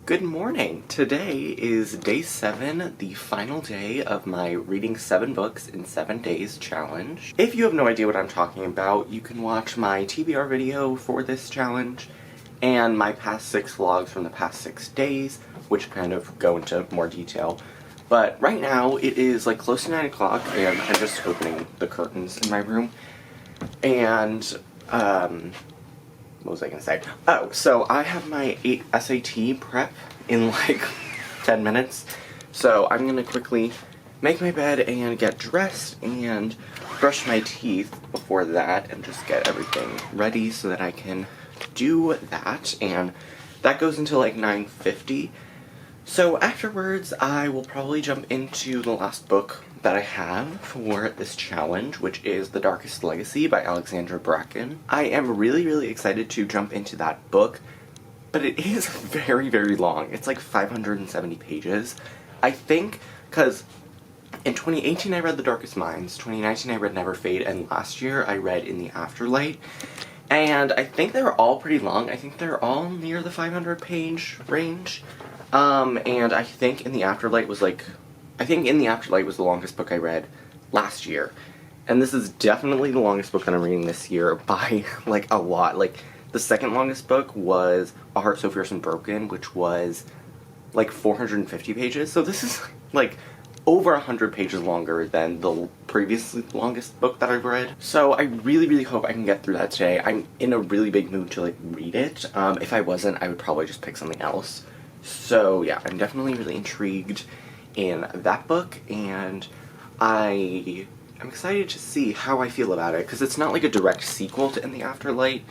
Good morning! Today is day 7, the final day of my reading 7 books in 7 days challenge. If you have no idea what I'm talking about, you can watch my TBR video for this challenge and my past 6 vlogs from the past 6 days, which kind of go into more detail. But right now it is like close to 9 o'clock and I'm just opening the curtains in my room. And, what was I gonna say? Oh, so I have my SAT prep in like 10 minutes. So I'm gonna quickly make my bed and get dressed and brush my teeth before that and just get everything ready so that I can do that. And that goes until like 9:50. So afterwards, I will probably jump into the last book that I have for this challenge, which is The Darkest Legacy by Alexandra Bracken. I am really excited to jump into that book, but it is very long. It's like 570 pages. I think, because in 2018 I read The Darkest Minds, 2019 I read Never Fade, and last year I read In the Afterlight. And I think they're all pretty long. I think they're all near the 500 page range. And I think In the Afterlight was the longest book I read last year. And this is definitely the longest book that I'm reading this year by, like, a lot. Like, the second longest book was A Heart So Fierce and Broken, which was, like, 450 pages. So this is, like, over 100 pages longer than the previous longest book that I've read. So I really hope I can get through that today. I'm in a really big mood to, like, read it. If I wasn't, I would probably just pick something else. So yeah, I'm definitely really intrigued in that book, and I'm excited to see how I feel about it, because it's not like a direct sequel to In the Afterlight.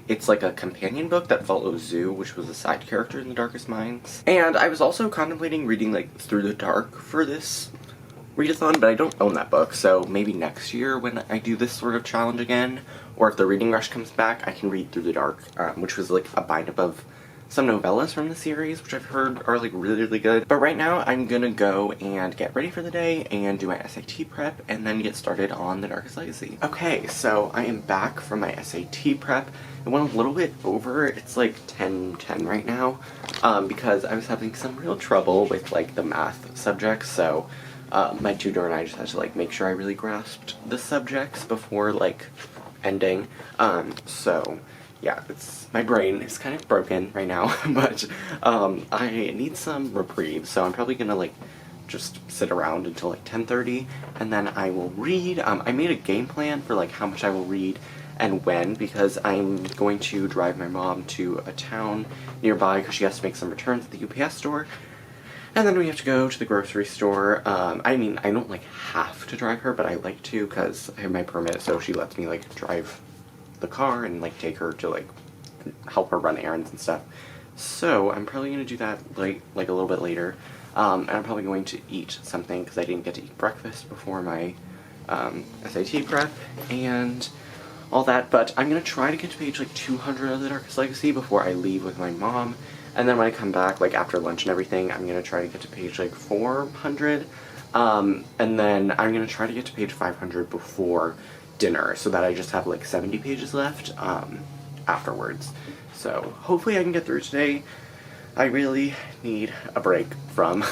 It's like a companion book that follows Zoo, which was a side character in The Darkest Minds. And I was also contemplating reading, like, Through the Dark for this readathon, but I don't own that book, so maybe next year when I do this sort of challenge again, or if the reading rush comes back, I can read Through the Dark, which was like a bind-up of some novellas from the series, which I've heard are, like, really good. But right now, I'm gonna go and get ready for the day and do my SAT prep and then get started on The Darkest Legacy. Okay, so I am back from my SAT prep. It went a little bit over. It's like 10:10 right now, because I was having some real trouble with, like, the math subjects, so my tutor and I just had to, like, make sure I really grasped the subjects before, like, ending. So yeah, my brain is kind of broken right now, but I need some reprieve, so I'm probably gonna, like, just sit around until, like, 10:30, and then I will read. I made a game plan for, like, how much I will read and when, because I'm going to drive my mom to a town nearby, because she has to make some returns at the UPS store, and then we have to go to the grocery store. I mean, I don't, like, have to drive her, but I like to, because I have my permit, so she lets me, like, drive the car and, like, take her to, like, help her run errands and stuff. So I'm probably gonna do that like a little bit later, and I'm probably going to eat something because I didn't get to eat breakfast before my SAT prep and all that. But I'm gonna try to get to page like 200 of The Darkest Legacy before I leave with my mom, and then when I come back, like, after lunch and everything, I'm gonna try to get to page like 400, and then I'm gonna try to get to page 500 before dinner, so that I just have like 70 pages left afterwards. So hopefully I can get through today. I really need a break from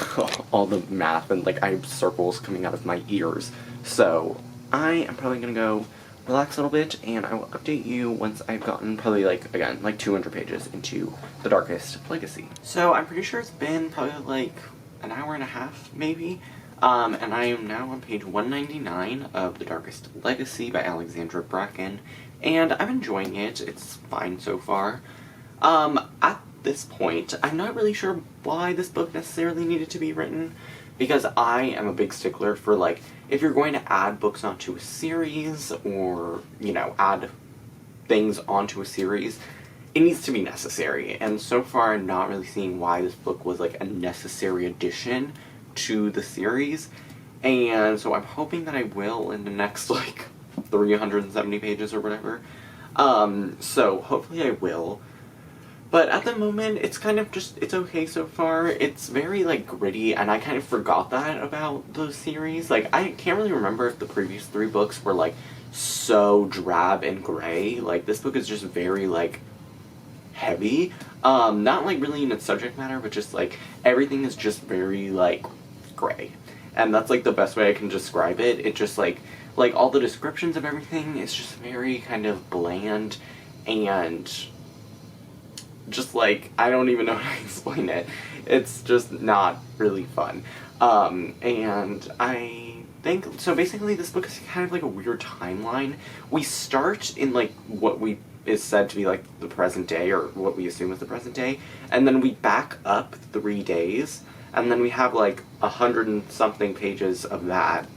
all the math and, like, I have circles coming out of my ears. So I am probably gonna go relax a little bit, and I will update you once I've gotten probably, like, again, like 200 pages into The Darkest Legacy. So I'm pretty sure it's been probably like an hour and a half, maybe. And I am now on page 199 of The Darkest Legacy by Alexandra Bracken, and I'm enjoying it. It's fine so far. At this point, I'm not really sure why this book necessarily needed to be written, because I am a big stickler for, like, if you're going to add books onto a series, or, you know, add things onto a series, it needs to be necessary, and so far I'm not really seeing why this book was, like, a necessary addition to the series, and so I'm hoping that I will in the next, like, 370 pages or whatever. So hopefully I will. But at the moment, it's kind of just, it's okay so far. It's very, like, gritty, and I kind of forgot that about the series. Like, I can't really remember if the previous 3 books were, like, so drab and gray. Like, this book is just very, like, heavy. Not, like, really in its subject matter, but just, like, everything is just very, like, gray. And that's, like, the best way I can describe it. It just, like, all the descriptions of everything is just very kind of bland and just, like, I don't even know how to explain it. It's just not really fun. And I think, so basically this book is kind of like a weird timeline. We start in, like, what is said to be, like, the present day, or what we assume is the present day, and then we back up 3 days, and then we have, like, 100 and something pages of that,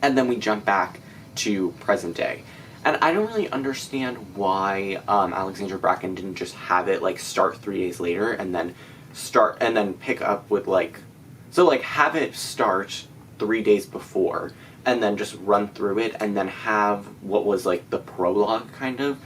and then we jump back to present day. And I don't really understand why Alexandra Bracken didn't just have it, like, start 3 days later, and then pick up with, like, so, like, have it start 3 days before, and then just run through it, and then have what was, like, the prologue, kind of,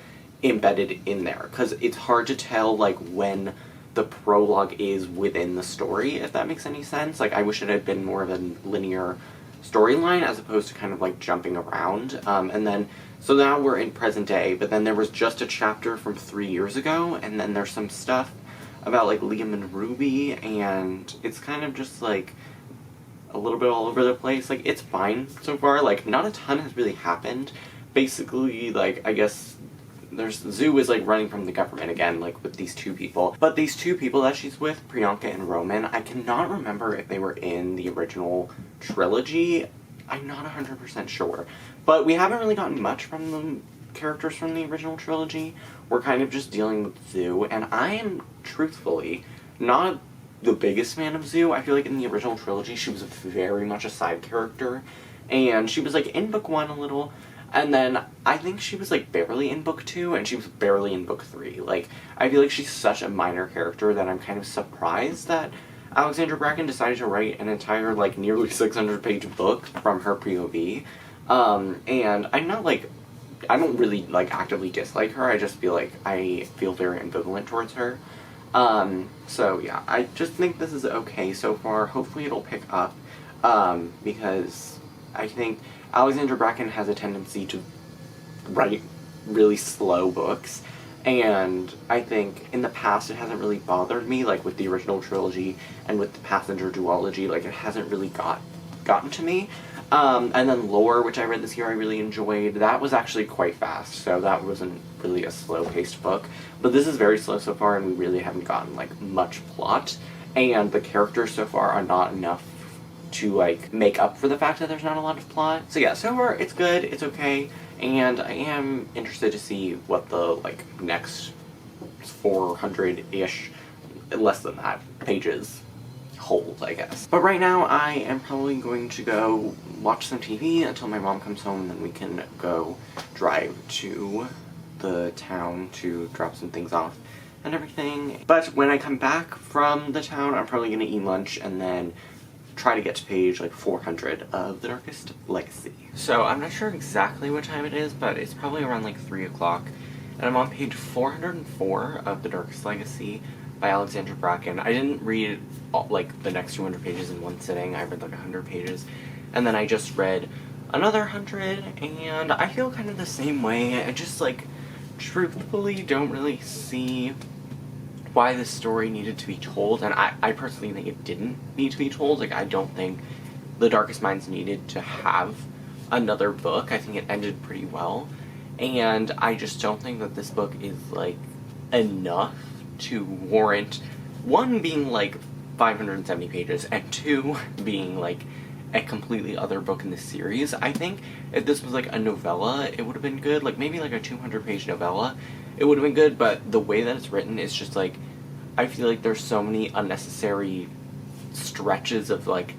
embedded in there. Because it's hard to tell, like, when the prologue is within the story, if that makes any sense. Like, I wish it had been more of a linear storyline, as opposed to kind of, like, jumping around. And then, so now we're in present day, but then there was just a chapter from 3 years ago, and then there's some stuff about, like, Liam and Ruby, and it's kind of just, like, a little bit all over the place. Like, it's fine so far. Like, not a ton has really happened. Basically, like, I guess Zoo is, like, running from the government again, like, with these 2 people. But these 2 people that she's with, Priyanka and Roman, I cannot remember if they were in the original trilogy. I'm not 100% sure. But we haven't really gotten much from the characters from the original trilogy. We're kind of just dealing with Zoo, and I am, truthfully, not the biggest fan of Zoo. I feel like in the original trilogy she was very much a side character, and she was, like, in book 1 a little, and then I think she was, like, barely in book 2, and she was barely in book 3. Like, I feel like she's such a minor character that I'm kind of surprised that Alexandra Bracken decided to write an entire, like, nearly 600-page book from her POV. And I'm not, like, I don't really, like, actively dislike her. I just feel like I feel very ambivalent towards her. So yeah, I just think this is okay so far. Hopefully it'll pick up, because I think Alexandra Bracken has a tendency to write really slow books, and I think in the past it hasn't really bothered me, like with the original trilogy and with the Passenger duology, like it hasn't really gotten to me. And then Lore, which I read this year, I really enjoyed. That was actually quite fast, so that wasn't really a slow-paced book. But this is very slow so far, and we really haven't gotten, like, much plot. And the characters so far are not enough to, like, make up for the fact that there's not a lot of plot. So yeah, so far it's good, it's okay, and I am interested to see what the, like, next 400-ish, less than that, pages hold, I guess. But right now, I am probably going to go watch some TV until my mom comes home, and then we can go drive to the town to drop some things off and everything. But when I come back from the town, I'm probably going to eat lunch and then try to get to page, like, 400 of The Darkest Legacy. So I'm not sure exactly what time it is, but it's probably around, like, 3 o'clock, and I'm on page 404 of The Darkest Legacy by Alexandra Bracken. I didn't read, like, the next 200 pages in one sitting. I read, like, 100 pages, and then I just read another 100, and I feel kind of the same way. I just, like, truthfully don't really see why this story needed to be told, and I personally think it didn't need to be told. Like, I don't think The Darkest Minds needed to have another book. I think it ended pretty well, and I just don't think that this book is, like, enough to warrant, one, being, like, 570 pages, and two, being, like, a completely other book in the series. I think if this was, like, a novella, it would have been good. Like, maybe, like, a 200-page novella, it would have been good, but the way that it's written is just, like, I feel like there's so many unnecessary stretches of, like,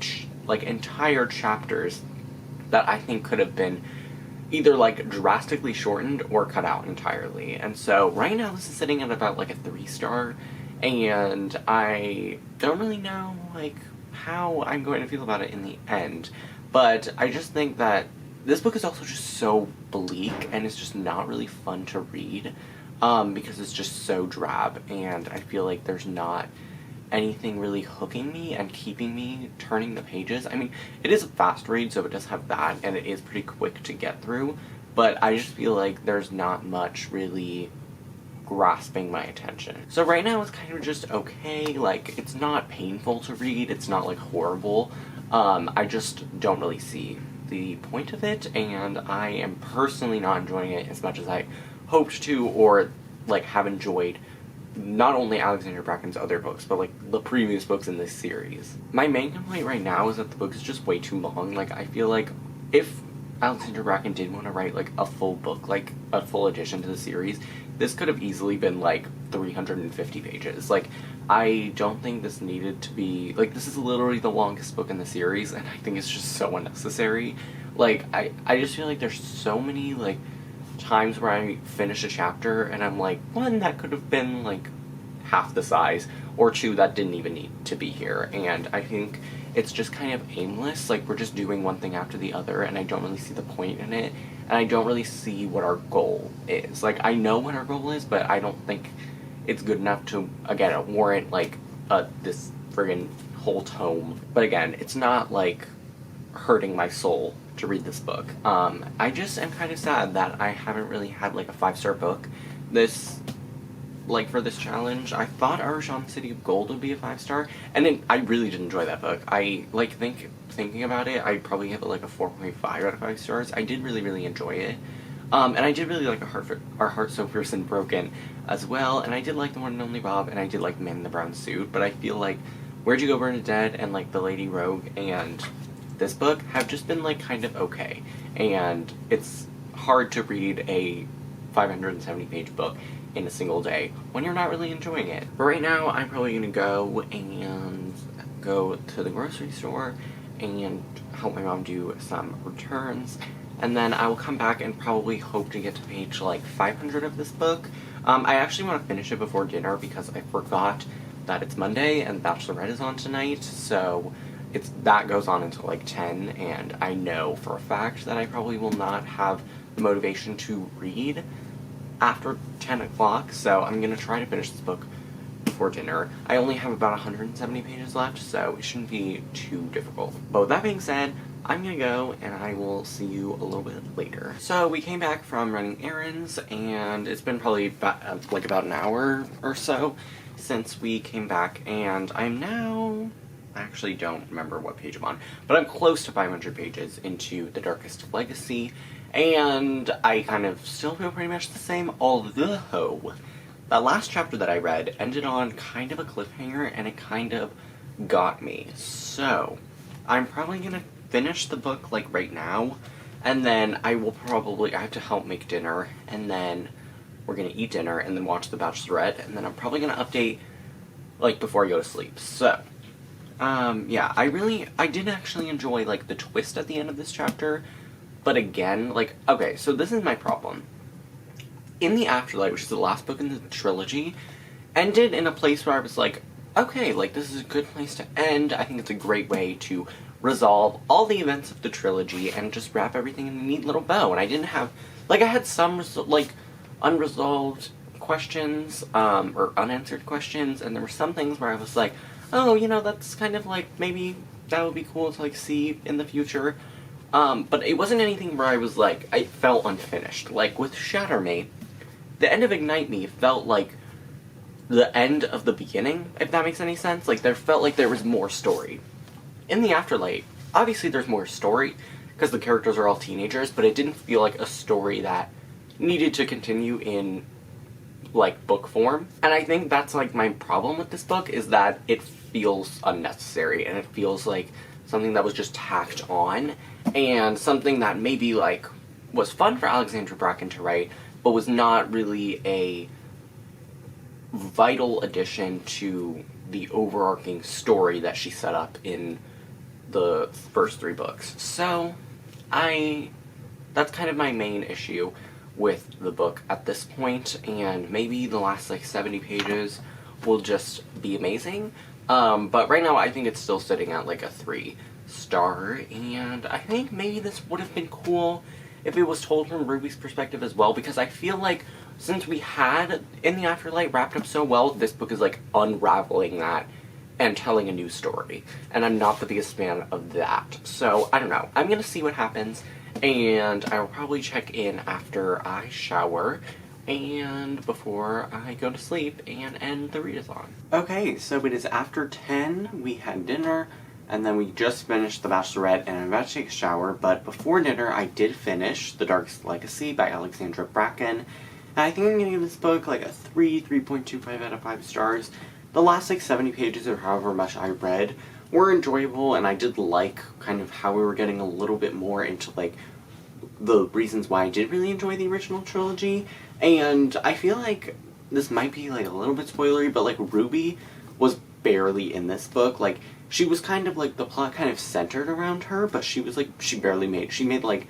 entire chapters that I think could have been either, like, drastically shortened or cut out entirely. And so, right now, this is sitting at about, like, a 3-star, and I don't really know, like, how I'm going to feel about it in the end. But I just think that this book is also just so bleak, and it's just not really fun to read, because it's just so drab, and I feel like there's not anything really hooking me and keeping me turning the pages. I mean, it is a fast read, so it does have that, and it is pretty quick to get through, but I just feel like there's not much really grasping my attention. So right now it's kind of just okay. Like, it's not painful to read, it's not like horrible. I just don't really see the point of it, and I am personally not enjoying it as much as I hoped to, or like have enjoyed not only Alexandra Bracken's other books, but like the previous books in this series. My main complaint right now is that the book is just way too long. Like, I feel like if Alexandra Bracken did want to write like a full book, like a full addition to the series, this could have easily been like 350 pages. Like, I don't think this needed to be, like, this is literally the longest book in the series, and I think it's just so unnecessary. Like, I just feel like there's so many, like, times where I finish a chapter, and I'm like, one, that could have been, like, half the size, or two, that didn't even need to be here, and I think it's just kind of aimless. Like, we're just doing one thing after the other, and I don't really see the point in it, and I don't really see what our goal is. Like, I know what our goal is, but I don't think it's good enough to, again, warrant, like, this friggin' whole tome. But again, it's not, like, hurting my soul to read this book. I just am kind of sad that I haven't really had, like, a 5-star book. This, like, for this challenge, I thought Roshani City of Gold would be a 5-star, and I really did enjoy that book. I, like, thinking about it, I'd probably give it, like, a 4.5 out of 5 stars. I did really, really enjoy it. And I did really like Our Heart So Fierce and Broken as well, and I did like The One and Only Bob, and I did like Man in the Brown Suit, but I feel like Where'd You Go, Bernadette, and, like, The Lady Rogue, and this book have just been, like, kind of okay. And it's hard to read a 570-page book in a single day when you're not really enjoying it. But right now, I'm probably gonna go to the grocery store and help my mom do some returns, and then I will come back and probably hope to get to page, like, 500 of this book. I actually want to finish it before dinner because I forgot that it's Monday and Bachelorette is on tonight, so that goes on until, like, 10, and I know for a fact that I probably will not have the motivation to read after 10 o'clock, so I'm gonna try to finish this book before dinner. I only have about 170 pages left, so it shouldn't be too difficult. But with that being said, I'm gonna go, and I will see you a little bit later. So we came back from running errands, and it's been probably about an hour or so since we came back, and I'm now, I actually don't remember what page I'm on, but I'm close to 500 pages into The Darkest Legacy, and I kind of still feel pretty much the same, although that last chapter that I read ended on kind of a cliffhanger, and it kind of got me. So I'm probably gonna finish the book, like, right now, and then I have to help make dinner, and then we're gonna eat dinner, and then watch The Bachelorette, and then I'm probably gonna update, like, before I go to sleep. So yeah, I did actually enjoy, like, the twist at the end of this chapter, but again, like, okay, so this is my problem. In the Afterlight, which is the last book in the trilogy, ended in a place where I was like, okay, like, this is a good place to end. I think it's a great way to resolve all the events of the trilogy and just wrap everything in a neat little bow. And I didn't have, like, I had some, like, unresolved questions, or unanswered questions, and there were some things where I was like, oh, you know, that's kind of, like, maybe that would be cool to, like, see in the future. But it wasn't anything where I was like, I felt unfinished. Like, with Shattermate, the end of Ignite Me felt like the end of the beginning, if that makes any sense. Like, there felt like there was more story. In the Afterlight, obviously there's more story, because the characters are all teenagers, but it didn't feel like a story that needed to continue in, like, book form. And I think that's, like, my problem with this book, is that it feels unnecessary, and it feels like something that was just tacked on, and something that maybe, like, was fun for Alexandra Bracken to write, but was not really a vital addition to the overarching story that she set up in the first 3 books. So, that's kind of my main issue with the book at this point, and maybe the last, like, 70 pages will just be amazing. But right now I think it's still sitting at, like, a 3-star, and I think maybe this would have been cool if it was told from Ruby's perspective as well, because I feel like since we had In the Afterlight wrapped up so well, this book is, like, unraveling that and telling a new story, and I'm not the biggest fan of that. So, I don't know. I'm gonna see what happens, and I will probably check in after I shower and before I go to sleep and end the readathon. Okay, so it is after 10, we had dinner, and then we just finished The Bachelorette, and I'm about to take a shower, but before dinner I did finish The Darkest Legacy by Alexandra Bracken, and I think I'm going to give this book like a 3.25 out of 5 stars. The last like 70 pages or however much I read were enjoyable, and I did like kind of how we were getting a little bit more into like the reasons why I did really enjoy the original trilogy. And I feel like this might be like a little bit spoilery, but like Ruby was barely in this book. Like she was kind of like, the plot kind of centered around her, but she was like, she made like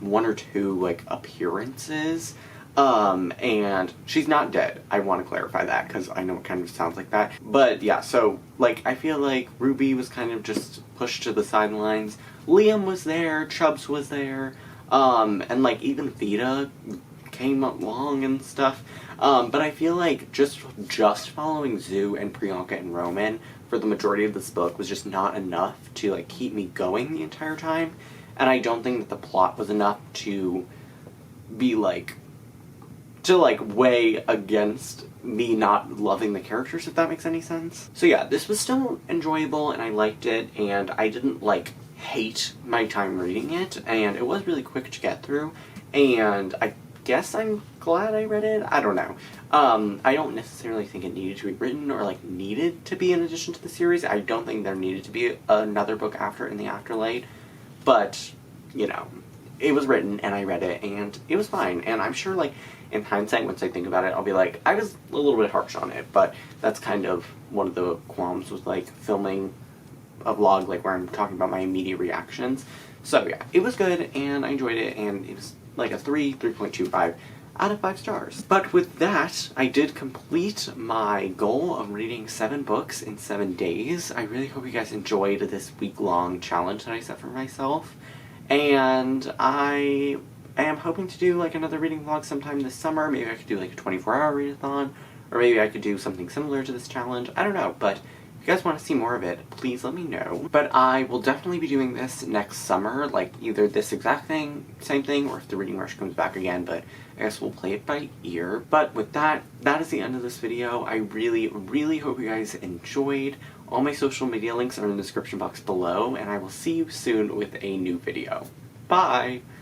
one or two like appearances. And she's not dead. I want to clarify that because I know it kind of sounds like that. But yeah, so like I feel like Ruby was kind of just pushed to the sidelines. Liam was there, Chubbs was there, and like even Vita came along and stuff. But I feel like just following Zoo and Priyanka and Roman for the majority of this book was just not enough to like keep me going the entire time. And I don't think that the plot was enough to be like, to like weigh against me not loving the characters, if that makes any sense. So yeah, this was still enjoyable and I liked it, and I didn't like hate my time reading it, and it was really quick to get through, and I guess I'm glad I read it. I don't know. I don't necessarily think it needed to be written or like needed to be in addition to the series. I don't think there needed to be another book after it in the afterlight, but you know, it was written and I read it and it was fine. And I'm sure like in hindsight, once I think about it, I'll be like, I was a little bit harsh on it, but that's kind of one of the qualms with like filming a vlog like where I'm talking about my immediate reactions. So yeah, it was good and I enjoyed it, and it was like a 3.25 out of 5 stars. But with that, I did complete my goal of reading 7 books in 7 days. I really hope you guys enjoyed this week-long challenge that I set for myself. And I am hoping to do like another reading vlog sometime this summer. Maybe I could do like a 24-hour readathon, or maybe I could do something similar to this challenge. I don't know, but if you guys want to see more of it, please let me know. But I will definitely be doing this next summer, like either this exact thing, same thing, or if the reading rush comes back again, but I guess we'll play it by ear. But with that, that is the end of this video. I really, really hope you guys enjoyed. All my social media links are in the description box below, and I will see you soon with a new video. Bye!